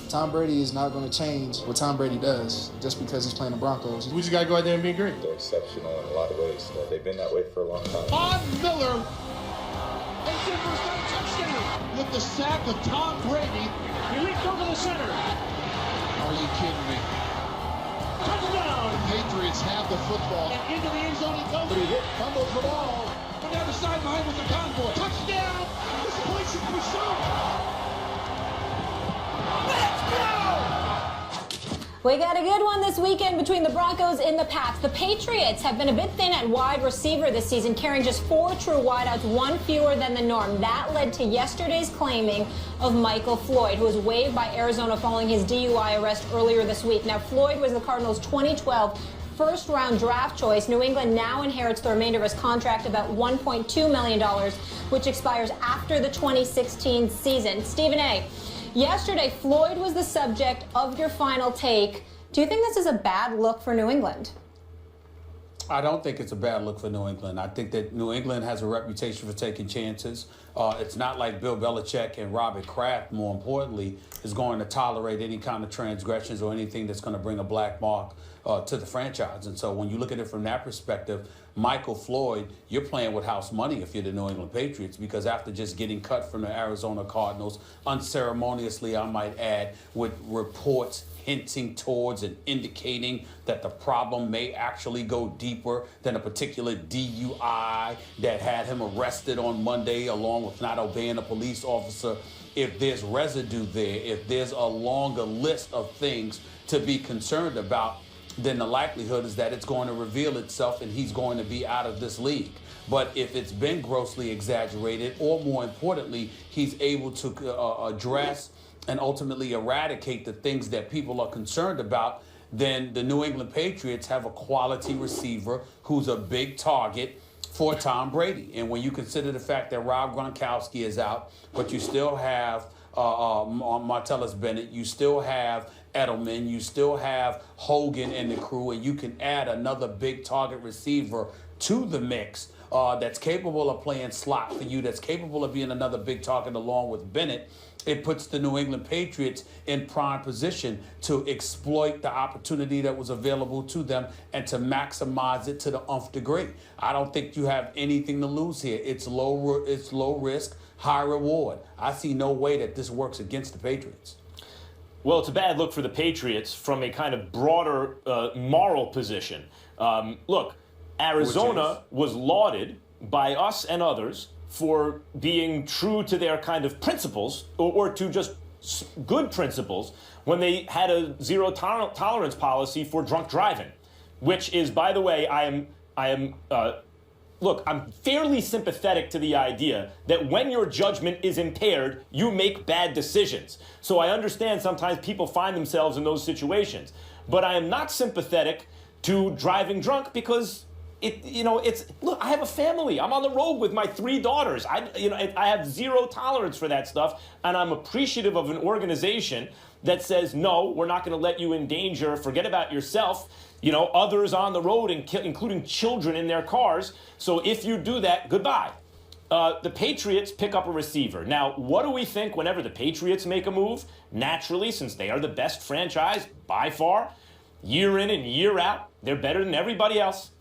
Tom Brady is not going to change what Tom Brady does just because he's playing the Broncos. We just got to go out there and be great. They're exceptional in a lot of ways. They've been that way for a long time. Von Miller, a first down touchdown with the sack of Tom Brady. He leaped over the center. Are you kidding me? Touchdown! The Patriots have the football. And into the end zone he goes. But he hit, fumbles the ball. Went down the sideline with the convoy. Touchdown! This place is pursuit. We got a good one this weekend between the Broncos and the Pats. The Patriots have been a bit thin at wide receiver this season, carrying just 4 true wideouts, 1 fewer than the norm. That led to yesterday's claiming of Michael Floyd, who was waived by Arizona following his DUI arrest earlier this week. Now, Floyd was the Cardinals' 2012 first-round draft choice. New England now inherits the remainder of his contract, about $1.2 million, which expires after the 2016 season. Stephen A., yesterday, Floyd was the subject of your final take. Do you think this is a bad look for New England? I don't think it's a bad look for New England. I think that New England has a reputation for taking chances. It's not like Bill Belichick and Robert Kraft, more importantly, is going to tolerate any kind of transgressions or anything that's going to bring a black mark to the franchise. And so when you look at it from that perspective, Michael Floyd, you're playing with house money if you're the New England Patriots, because after just getting cut from the Arizona Cardinals, unceremoniously, I might add, with reports hinting towards and indicating that the problem may actually go deeper than a particular DUI that had him arrested on Monday along with not obeying a police officer. If there's residue there, if there's a longer list of things to be concerned about, then the likelihood is that it's going to reveal itself and he's going to be out of this league. But if it's been grossly exaggerated, or more importantly, he's able to address and ultimately eradicate the things that people are concerned about, then the New England Patriots have a quality receiver who's a big target for Tom Brady. And when you consider the fact that Rob Gronkowski is out, but you still have Martellus Bennett, you still have Edelman, you still have Hogan and the crew, and you can add another big target receiver to the mix that's capable of playing slot for you, that's capable of being another big target along with Bennett. It puts the New England Patriots in prime position to exploit the opportunity that was available to them and to maximize it to the nth degree. I don't think you have anything to lose here. It's low risk, high reward. I see no way that this works against the Patriots. Well, it's a bad look for the Patriots from a kind of broader moral position. Look, Arizona was lauded by us and others for being true to their kind of principles, or to just good principles, when they had a zero tolerance policy for drunk driving, which is, by the way, look, I'm fairly sympathetic to the idea that when your judgment is impaired, you make bad decisions. So I understand sometimes people find themselves in those situations, but I am not sympathetic to driving drunk because look, I have a family. I'm on the road with my 3 daughters. I have zero tolerance for that stuff, and I'm appreciative of an organization that says, no, we're not going to let you endanger, forget about yourself, others on the road, including children in their cars. So if you do that, goodbye. The Patriots pick up a receiver. Now, what do we think whenever the Patriots make a move? Naturally, since they are the best franchise by far, year in and year out, they're better than everybody else.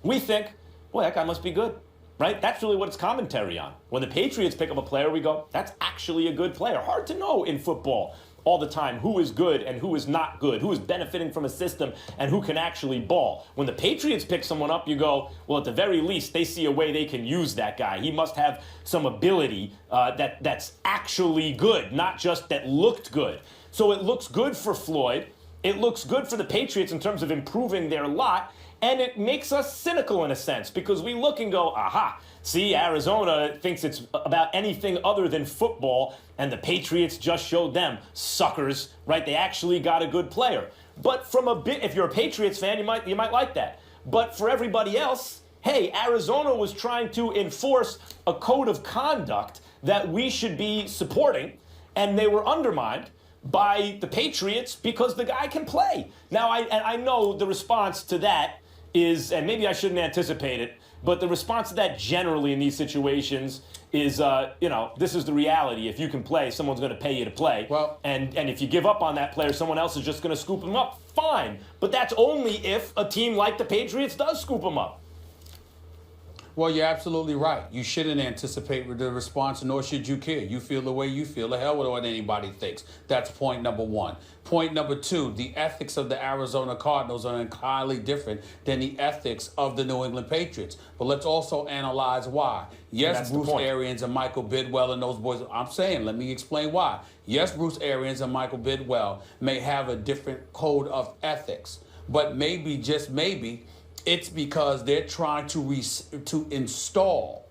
We think, boy, that guy must be good, right? That's really what it's commentary on. When the Patriots pick up a player, we go, that's actually a good player. Hard to know in football all the time who is good and who is not good, who is benefiting from a system and who can actually ball. When the Patriots pick someone up, you go, well, at the very least, they see a way they can use that guy. He must have some ability that's actually good, not just that looked good. So it looks good for Floyd. It looks good for the Patriots in terms of improving their lot. And it makes us cynical in a sense, because we look and go, aha, see, Arizona thinks it's about anything other than football, and the Patriots just showed them, suckers, right? They actually got a good player. But from a bit, if you're a Patriots fan, you might like that. But for everybody else, hey, Arizona was trying to enforce a code of conduct that we should be supporting, and they were undermined by the Patriots because the guy can play. Now, I know the response to that is, and maybe I shouldn't anticipate it, But the response to that generally in these situations is, this is the reality. If you can play, someone's going to pay you to play. Well, and if you give up on that player, someone else is just going to scoop him up. Fine. But that's only if a team like the Patriots does scoop him up. Well, you're absolutely right. You shouldn't anticipate the response, nor should you care. You feel the way you feel. The hell with what anybody thinks. That's point number one. Point number two, the ethics of the Arizona Cardinals are entirely different than the ethics of the New England Patriots. But let's also analyze why. Yes, Bruce Arians and Michael Bidwell and those boys. I'm saying, let me explain why. Yes, Bruce Arians and Michael Bidwell may have a different code of ethics. But maybe, just maybe, it's because they're trying to install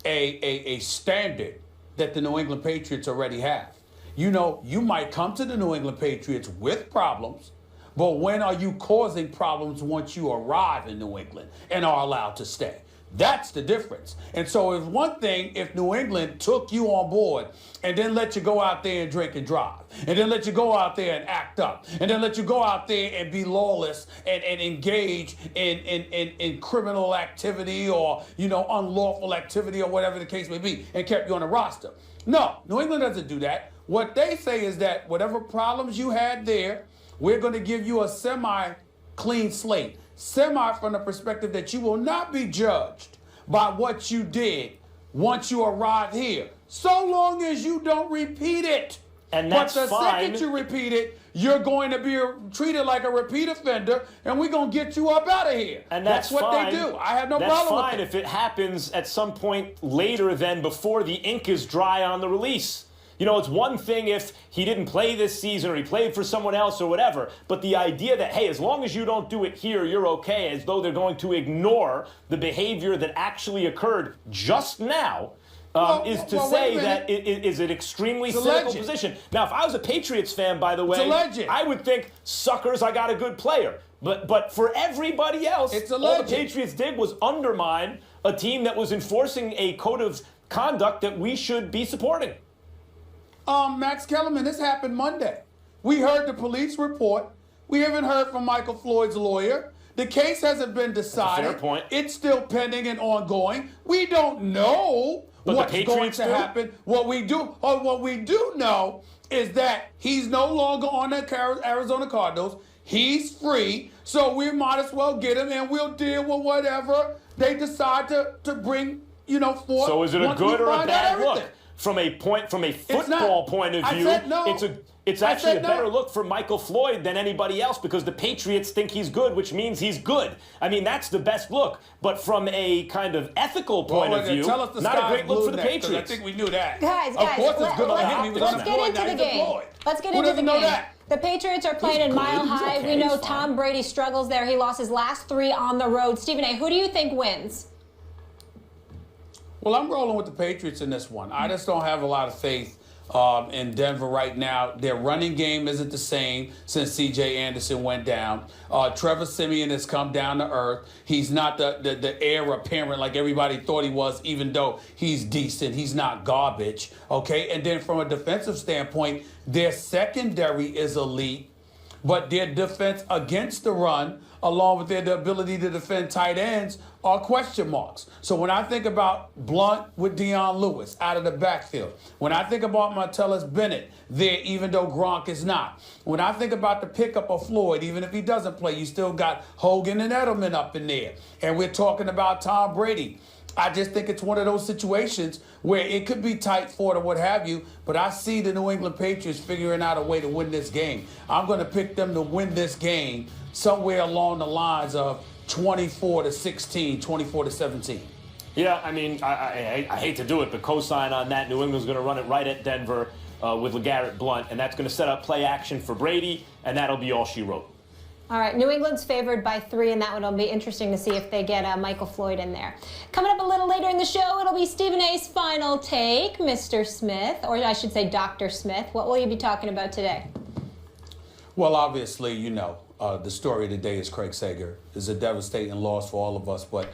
a standard that the New England Patriots already have. You know, you might come to the New England Patriots with problems, but when are you causing problems once you arrive in New England and are allowed to stay? That's the difference. And so it's one thing if New England took you on board and then let you go out there and drink and drive, and then let you go out there and act up, and then let you go out there and be lawless and engage in criminal activity or, unlawful activity or whatever the case may be, and kept you on the roster. No, New England doesn't do that. What they say is that whatever problems you had there, we're going to give you a semi-clean slate. Semi from the perspective that you will not be judged by what you did once you arrive here, so long as you don't repeat it. And that's but the fine. second you repeat it, you're going to be treated like a repeat offender, and we're going to get you up out of here. And that's what fine. they do. I have no that's problem fine with it. If it happens at some point later than before the ink is dry on the release. It's one thing if he didn't play this season or he played for someone else or whatever, but the idea that, hey, as long as you don't do it here, you're okay, as though they're going to ignore the behavior that actually occurred just now, is to say that it is an extremely cynical position. Now, if I was a Patriots fan, by the way, I would think, suckers, I got a good player. But for everybody else, all the Patriots did was undermine a team that was enforcing a code of conduct that we should be supporting. Max Kellerman, this happened Monday. We heard the police report. We haven't heard from Michael Floyd's lawyer. The case hasn't been decided. That's a fair point. It's still pending and ongoing. We don't know what's going to happen. What we do know is that he's no longer on the Arizona Cardinals. He's free, so we might as well get him, and we'll deal with whatever they decide to bring, forth. So is it a good or a bad look? From a football point of view, it's actually a better look for Michael Floyd than anybody else because the Patriots think he's good, which means he's good. I mean, that's the best look. But from a kind of ethical point of view, not a great look for the Patriots. I think we knew that. Guys, of course it's good on him. He was let's get into the game. Let's get into the game. The Patriots are playing in Mile High. We know Tom Brady struggles there. He lost his last 3 on the road. Stephen A., who do you think wins? Well, I'm rolling with the Patriots in this one. I just don't have a lot of faith in Denver right now. Their running game isn't the same since C.J. Anderson went down. Trevor Siemian has come down to earth. He's not the heir apparent like everybody thought he was, even though he's decent. He's not garbage, okay? And then from a defensive standpoint, their secondary is elite, but their defense against the run, along with their ability to defend tight ends, are question marks. So when I think about Blunt with Deion Lewis out of the backfield, when I think about Martellus Bennett there, even though Gronk is not, when I think about the pickup of Floyd, even if he doesn't play, you still got Hogan and Edelman up in there. And we're talking about Tom Brady. I just think it's one of those situations where it could be tight fought or what have you, but I see the New England Patriots figuring out a way to win this game. I'm going to pick them to win this game somewhere along the lines of 24-16, 24-17. Yeah, I mean, I hate to do it, but co-sign on that. New England's going to run it right at Denver with LeGarrette Blount, and that's going to set up play action for Brady, and that'll be all she wrote. All right, New England's favored by 3, and that one will be interesting to see if they get Michael Floyd in there. Coming up a little later in the show, it'll be Stephen A.'s final take, Mr. Smith, or I should say Dr. Smith. What will you be talking about today? Well, obviously, the story of the day is Craig Sager. It's a devastating loss for all of us, but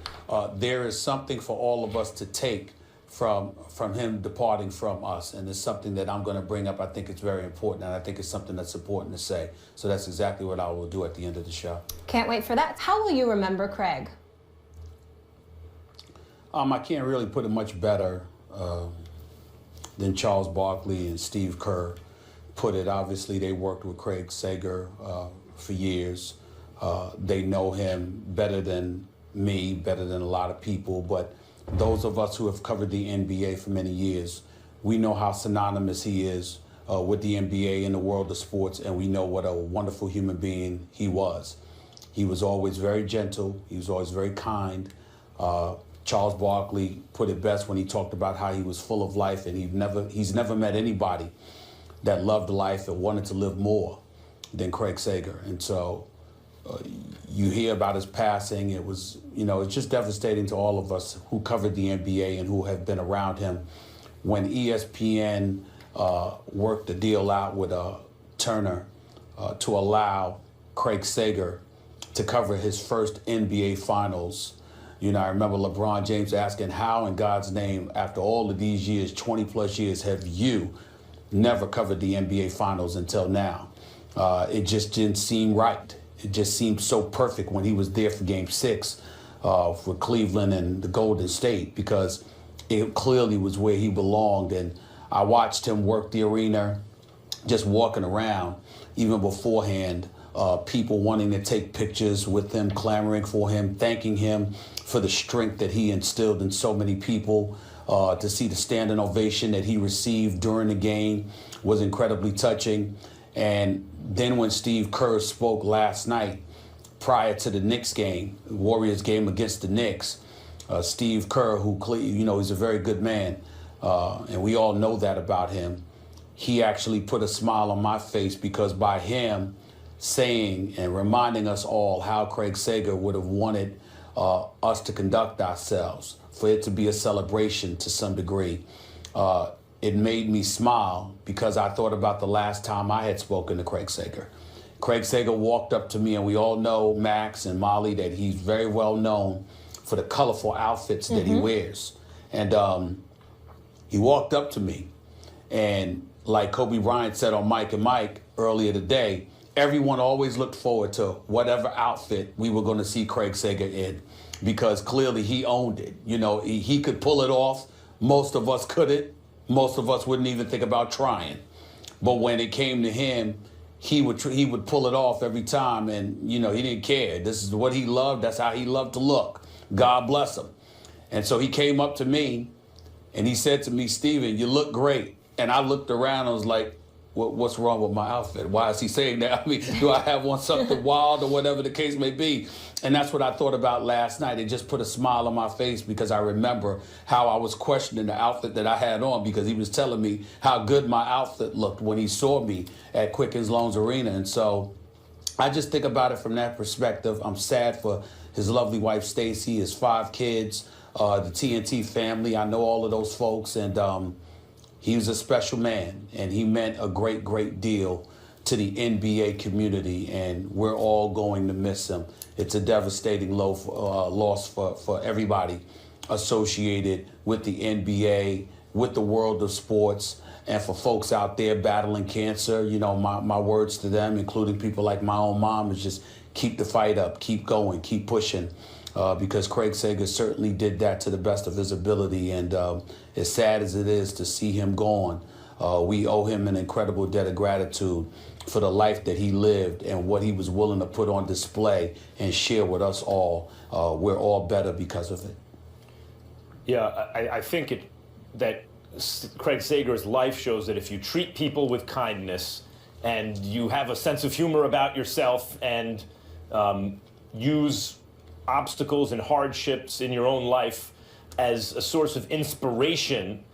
there is something for all of us to take from him departing from us, and it's something that I'm going to bring up. I think it's very important, and I think it's something that's important to say. So that's exactly what I will do at the end of the show. Can't wait for that. How will you remember Craig? I can't really put it much better than Charles Barkley and Steve Kerr put it. Obviously, they worked with Craig Sager for years. They know him better than me, better than a lot of people. But those of us who have covered the NBA for many years, we know how synonymous he is with the NBA in the world of sports, and we know what a wonderful human being he was. He was always very gentle. He was always very kind. Charles Barkley put it best when he talked about how he was full of life, and he's never met anybody that loved life and wanted to live more than Craig Sager. And so you hear about his passing. It was, it's just devastating to all of us who covered the NBA and who have been around him. When ESPN worked the deal out with Turner to allow Craig Sager to cover his first NBA Finals, I remember LeBron James asking, how in God's name, after all of these years, 20 plus years, have you never covered the NBA Finals until now? It just didn't seem right. It just seemed so perfect when he was there for Game 6 for Cleveland and the Golden State, because it clearly was where he belonged. And I watched him work the arena, just walking around, even beforehand, people wanting to take pictures with him, clamoring for him, thanking him for the strength that he instilled in so many people. To see the standing ovation that he received during the game was incredibly touching. And then when Steve Kerr spoke last night, prior to the Knicks game, the Warriors game against the Knicks, Steve Kerr, who, he's a very good man, and we all know that about him, he actually put a smile on my face, because by him saying and reminding us all how Craig Sager would have wanted us to conduct ourselves, for it to be a celebration to some degree, it made me smile, because I thought about the last time I had spoken to Craig Sager. Craig Sager walked up to me, and we all know, Max and Molly, that he's very well known for the colorful outfits that he wears. And he walked up to me, and like Kobe Bryant said on Mike and Mike earlier today, everyone always looked forward to whatever outfit we were going to see Craig Sager in, because clearly he owned it. He could pull it off. Most of us couldn't. Most of us wouldn't even think about trying. But when it came to him, he would pull it off every time, and he didn't care. This is what he loved. That's how he loved to look. God bless him. And so he came up to me, and he said to me, "Steven, you look great." And I looked around and was like, what's wrong with my outfit? Why is he saying that? I mean, do I have on something wild or whatever the case may be? And that's what I thought about last night. It just put a smile on my face, because I remember how I was questioning the outfit that I had on, because he was telling me how good my outfit looked when he saw me at Quicken Loans Arena. And so I just think about it from that perspective. I'm sad for his lovely wife, Stacy, his 5 kids, the TNT family. I know all of those folks, and he was a special man, and he meant a great, great deal to the NBA community, and we're all going to miss him. It's a devastating loss for everybody associated with the NBA, with the world of sports, and for folks out there battling cancer. My words to them, including people like my own mom, is just keep the fight up, keep going, keep pushing. Because Craig Sager certainly did that to the best of his ability. And as sad as it is to see him gone, we owe him an incredible debt of gratitude for the life that he lived and what he was willing to put on display and share with us all. We're all better because of it. Yeah, I think that Craig Sager's life shows that if you treat people with kindness and you have a sense of humor about yourself and use obstacles and hardships in your own life as a source of inspiration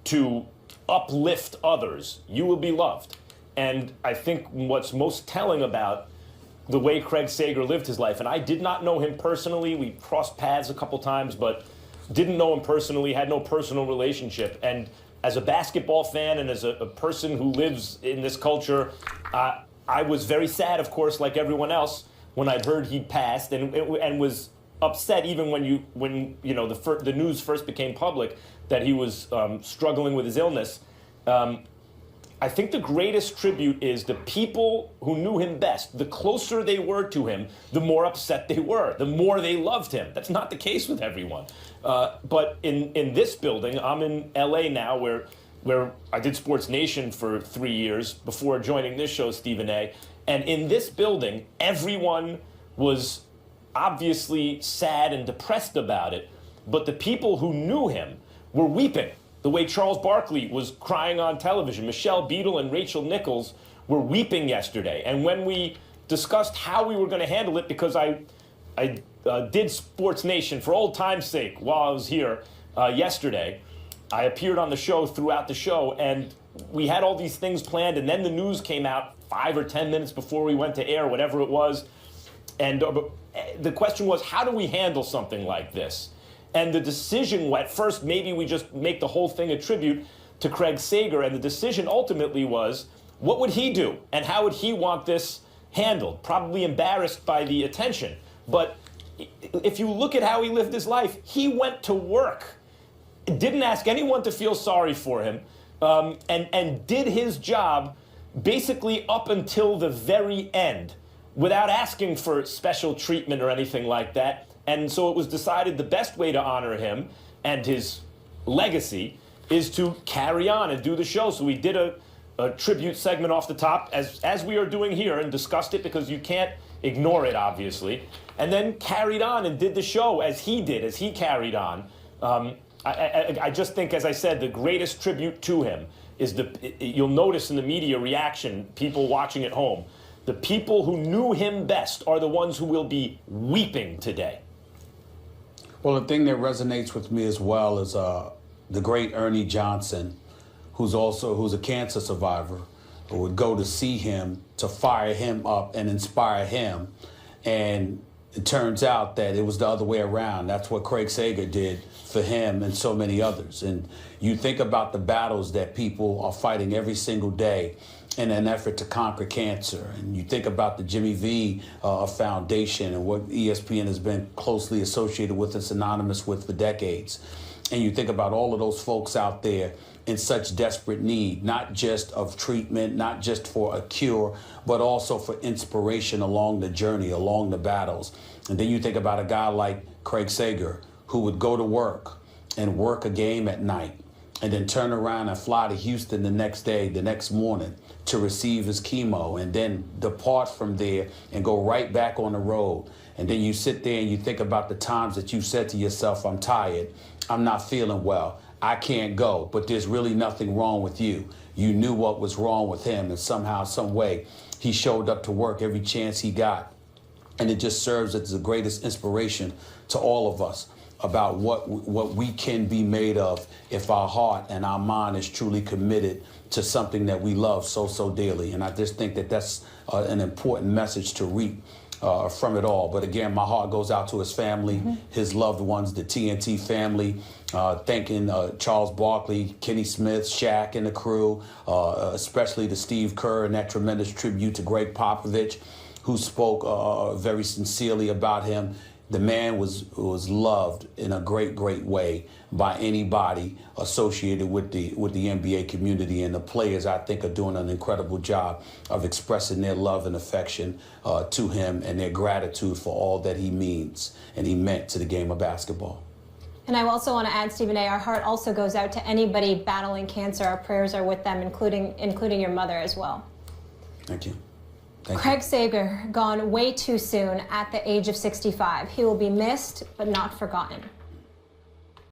to uplift others, you will be loved. And I think what's most telling about the way Craig Sager lived his life, and I did not know him personally, we crossed paths a couple times, but didn't know him personally, had no personal relationship. And as a basketball fan and as a person who lives in this culture, I was very sad, of course, like everyone else, when I'd heard he'd passed, and was upset even when the news first became public that he was struggling with his illness. I think the greatest tribute is the people who knew him best. The closer they were to him, the more upset they were, the more they loved him. That's not the case with everyone. But in this building, I'm in LA now where I did Sports Nation for 3 years before joining this show, Stephen A. And in this building, everyone was obviously sad and depressed about it. But the people who knew him were weeping. The way Charles Barkley was crying on television. Michelle Beadle and Rachel Nichols were weeping yesterday. And when we discussed how we were going to handle it, because I did Sports Nation for old time's sake while I was here yesterday, I appeared on the show throughout the show, and we had all these things planned, and then the news came out 5 or 10 minutes before we went to air, whatever it was. And the question was, how do we handle something like this? And the decision, at first, maybe we just make the whole thing a tribute to Craig Sager. And the decision ultimately was, what would he do? And how would he want this handled? Probably embarrassed by the attention. But if you look at how he lived his life, he went to work, didn't ask anyone to feel sorry for him, and did his job basically up until the very end without asking for special treatment or anything like that. And so it was decided the best way to honor him and his legacy is to carry on and do the show. So we did a tribute segment off the top, as we are doing here, and discussed it because you can't ignore it, obviously. And then carried on and did the show as he did, as he carried on. I just think, as I said, the greatest tribute to him is you'll notice in the media reaction, people watching at home, the people who knew him best are the ones who will be weeping today. Well, the thing that resonates with me as well is the great Ernie Johnson, who's a cancer survivor, who would go to see him to fire him up and inspire him. And it turns out that it was the other way around. That's what Craig Sager did for him and so many others. And you think about the battles that people are fighting every single day in an effort to conquer cancer. And you think about the Jimmy V Foundation and what ESPN has been closely associated with and synonymous with for decades. And you think about all of those folks out there in such desperate need, not just of treatment, not just for a cure, but also for inspiration along the journey, along the battles. And then you think about a guy like Craig Sager, who would go to work and work a game at night and then turn around and fly to Houston the next day, the next morning, to receive his chemo, and then depart from there and go right back on the road. And then you sit there and you think about the times that you said to yourself, I'm tired, I'm not feeling well, I can't go, but there's really nothing wrong with you. You knew what was wrong with him, and somehow, some way, he showed up to work every chance he got. And it just serves as the greatest inspiration to all of us about what we can be made of if our heart and our mind is truly committed to something that we love so dearly. And I just think that that's an important message to reap from it all. But again, my heart goes out to his family, his loved ones, the TNT family, thanking Charles Barkley, Kenny Smith, Shaq and the crew, especially to Steve Kerr and that tremendous tribute to Greg Popovich, who spoke very sincerely about him. The man was loved in a great way by anybody associated with the NBA community, and the players, I think, are doing an incredible job of expressing their love and affection to him and their gratitude for all that he means and he meant to the game of basketball. And I also want to add, Stephen A., our heart also goes out to anybody battling cancer. Our prayers are with them, including your mother as well. Thank you. Craig Sager, gone way too soon at the age of 65. He will be missed, but not forgotten.